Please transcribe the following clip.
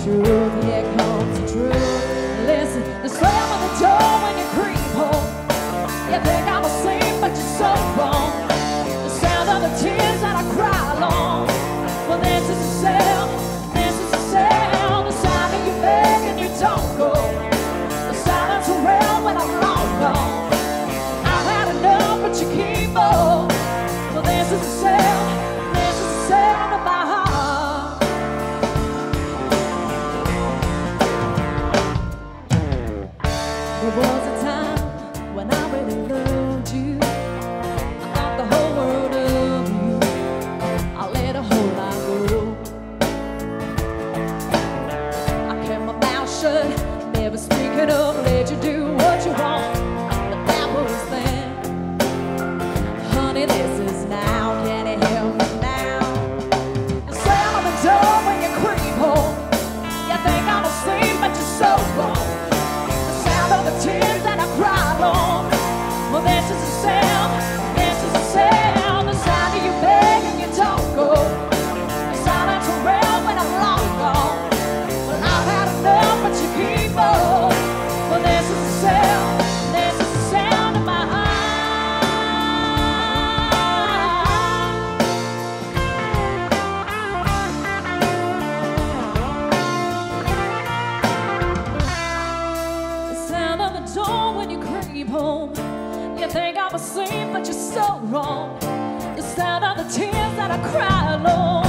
truth, here comes the truth. Listen, the slam of the door when you creep home. You think I'm asleep, but you're so wrong. The sound of the tears that I cry alone. Well, this is the sound, this is the sound. The sound of you beg and you don't go. The silence around when I'm long gone. I've had enough, but you keep on. Well, this is the sound, this is the sound of my heart. There was a time when I really loved you. I thought the whole world of you. I let a whole lot go. I kept my mouth shut, never speaking up, let you do what you want. But that was then. Honey, this is now. Can you help me now? The sound of the door when you creep home. You think I'm asleep, but you're so wrong. The sound of the tears that I cry alone. Well, this is the sound, this is the sound. The sound of you beg and you don't go. The silence around when I'm long gone. Well, I've had enough, but you keep on. Well, this is the sound, this is the sound of my heart. The sound of the door when you creep home. You think I'm asleep, but you're so wrong. The sound of the tears that I cry alone.